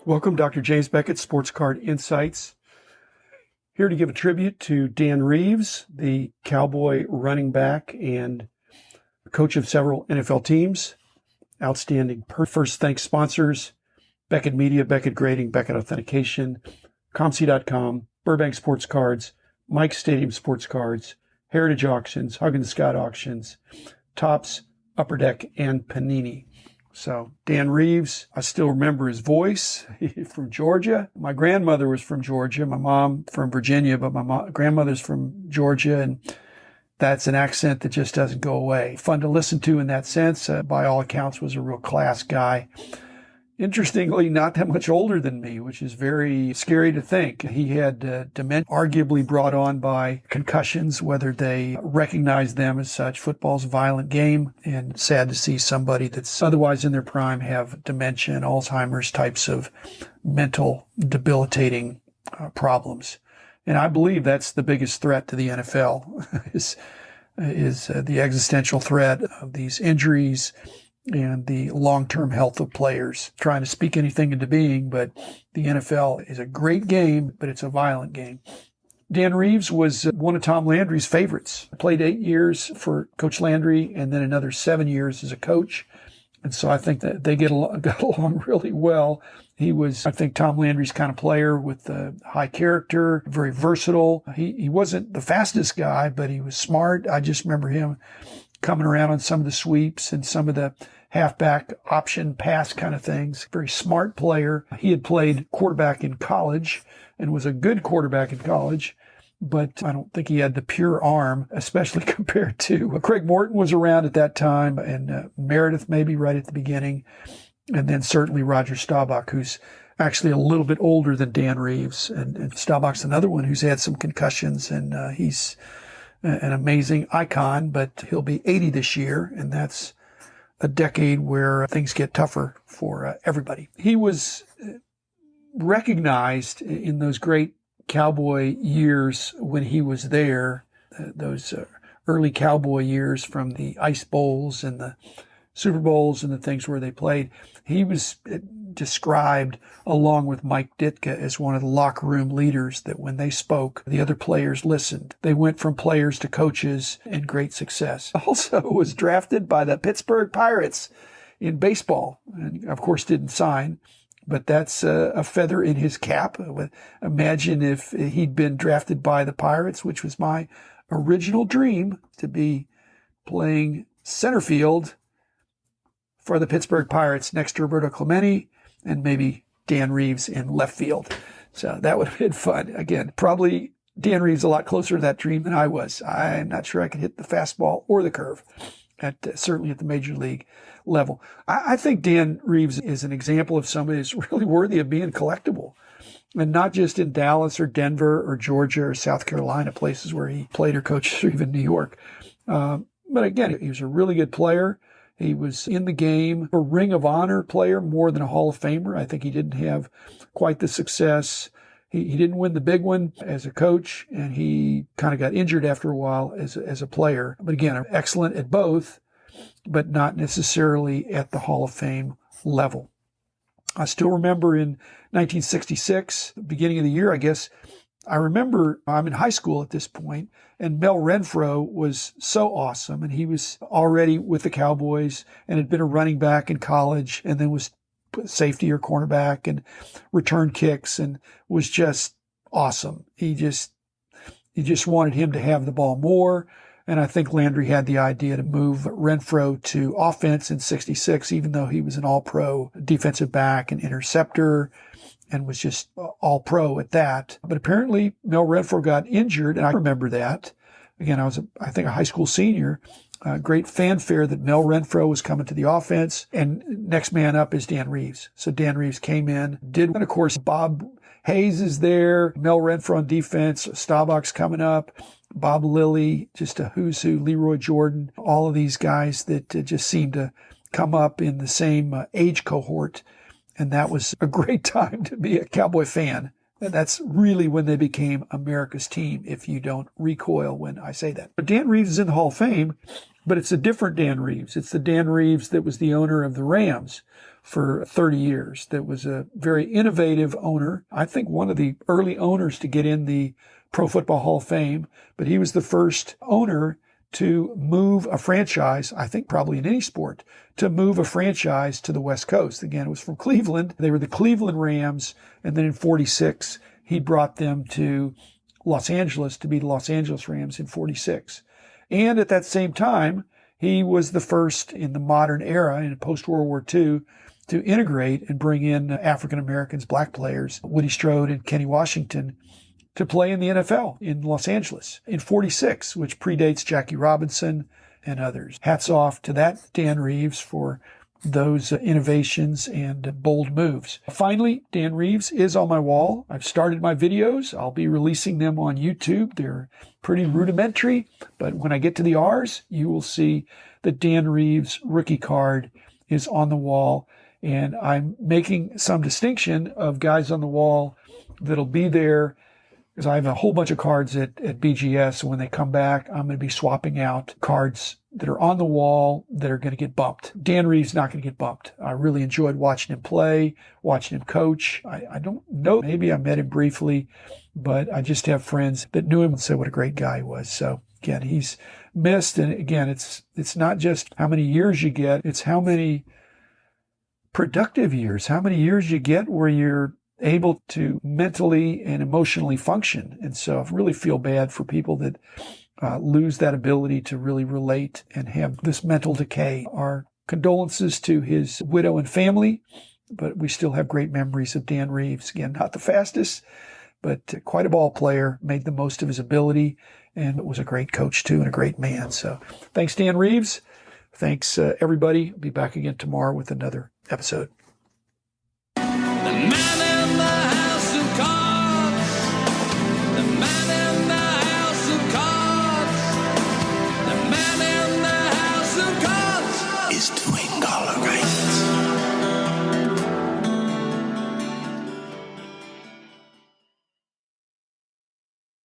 Welcome, Dr. James Beckett, Sports Card Insights. Here to give a tribute to Dan Reeves, the Cowboy running back and coach of several NFL teams. Outstanding. First, thanks sponsors, Beckett Media, Beckett Grading, Beckett Authentication, ComC.com, Burbank Sports Cards, Mike's Stadium Sports Cards, Heritage Auctions, Huggins Scott Auctions, Topps, Upper Deck, and Panini. So Dan Reeves, I still remember his voice. He's from Georgia. My grandmother was from Georgia. My mom from Virginia, but my grandmother's from Georgia, and that's an accent that just doesn't go away. Fun to listen to in that sense. By all accounts, was a real class guy. Interestingly, not that much older than me, which is very scary to think. He had dementia, arguably brought on by concussions, whether they recognize them as such. Football's a violent game, and sad to see somebody that's otherwise in their prime have dementia and Alzheimer's types of mental debilitating problems. And I believe that's the biggest threat to the NFL is the existential threat of these injuries and the long-term health of players. Trying to speak anything into being, but the NFL is a great game, but it's a violent game. Dan Reeves was one of Tom Landry's favorites. Played 8 years for Coach Landry and then another 7 years as a coach. And so I think that they got along really well. He was, I think, Tom Landry's kind of player with high character, very versatile. He wasn't the fastest guy, but he was smart. I just remember him coming around on some of the sweeps and some of the halfback option pass kind of things. Very smart player. He had played quarterback in college and was a good quarterback in college, but I don't think he had the pure arm, especially compared to Craig Morton was around at that time, and Meredith maybe right at the beginning, and then certainly Roger Staubach, who's actually a little bit older than Dan Reeves. And Staubach's another one who's had some concussions, and he's an amazing icon, but he'll be 80 this year, and that's a decade where things get tougher for everybody. He was recognized in those great Cowboy years when he was there, those early Cowboy years from the Ice Bowls and the Super Bowls and the things where they played. He was described, along with Mike Ditka, as one of the locker room leaders that when they spoke, the other players listened. They went from players to coaches and great success. Also was drafted by the Pittsburgh Pirates in baseball, and of course didn't sign, but that's a feather in his cap. Imagine if he'd been drafted by the Pirates, which was my original dream, to be playing center field for the Pittsburgh Pirates next to Roberto Clemente and maybe Dan Reeves in left field. So that would have been fun. Again, probably Dan Reeves a lot closer to that dream than I was. I'm not sure I could hit the fastball or the curve, certainly at the major league level. I think Dan Reeves is an example of somebody who's really worthy of being collectible, and not just in Dallas or Denver or Georgia or South Carolina, places where he played or coached, or even New York. But again, he was a really good player. He was in the game, a Ring of Honor player more than a Hall of Famer. I think he didn't have quite the success. He didn't win the big one as a coach, and he kind of got injured after a while as a player. But again, excellent at both, but not necessarily at the Hall of Fame level. I still remember in 1966, beginning of the year, I guess, I remember I'm in high school at this point, and Mel Renfro was so awesome, and he was already with the Cowboys and had been a running back in college and then was safety or cornerback and returned kicks and was just awesome. You just wanted him to have the ball more, and I think Landry had the idea to move Renfro to offense in 66, even though he was an all-pro defensive back and interceptor, and was just all pro at that. But apparently Mel Renfro got injured, and I remember that. Again, I was, I think, a high school senior. Great fanfare that Mel Renfro was coming to the offense, and next man up is Dan Reeves. So Dan Reeves came in, and of course Bob Hayes is there, Mel Renfro on defense, Staubach's coming up, Bob Lilly, just a who's who, Leroy Jordan, all of these guys that just seemed to come up in the same age cohort. And that was a great time to be a Cowboy fan. And that's really when they became America's team, if you don't recoil when I say that. But Dan Reeves is in the Hall of Fame, but it's a different Dan Reeves. It's the Dan Reeves that was the owner of the Rams, for 30 years. That was a very innovative owner. I think one of the early owners to get in the Pro Football Hall of Fame, but he was the first owner to move a franchise, I think probably in any sport, to move a franchise to the West Coast. Again, it was from Cleveland. They were the Cleveland Rams. And then in 46, he brought them to Los Angeles to be the Los Angeles Rams in 46. And at that same time, he was the first in the modern era in post-World War II to integrate and bring in African Americans, black players, Woody Strode and Kenny Washington, to play in the NFL in Los Angeles in 46, which predates Jackie Robinson and others. Hats off to that Dan Reeves for those innovations and bold moves. Finally, Dan Reeves is on my wall. I've started my videos. I'll be releasing them on YouTube. They're pretty rudimentary, but when I get to the R's, you will see the Dan Reeves rookie card is on the wall. And I'm making some distinction of guys on the wall that'll be there because I have a whole bunch of cards at BGS. And when they come back, I'm going to be swapping out cards that are on the wall that are going to get bumped. Dan Reeves not going to get bumped. I really enjoyed watching him play, watching him coach. I don't know, maybe I met him briefly, but I just have friends that knew him and said what a great guy he was. So again, he's missed. And again, it's not just how many years you get, it's how many productive years, how many years you get where you're able to mentally and emotionally function. And so I really feel bad for people that lose that ability to really relate and have this mental decay. Our condolences to his widow and family, but we still have great memories of Dan Reeves. Again, not the fastest, but quite a ball player, made the most of his ability, and was a great coach too and a great man. So thanks, Dan Reeves. Thanks, everybody. I'll be back again tomorrow with another episode.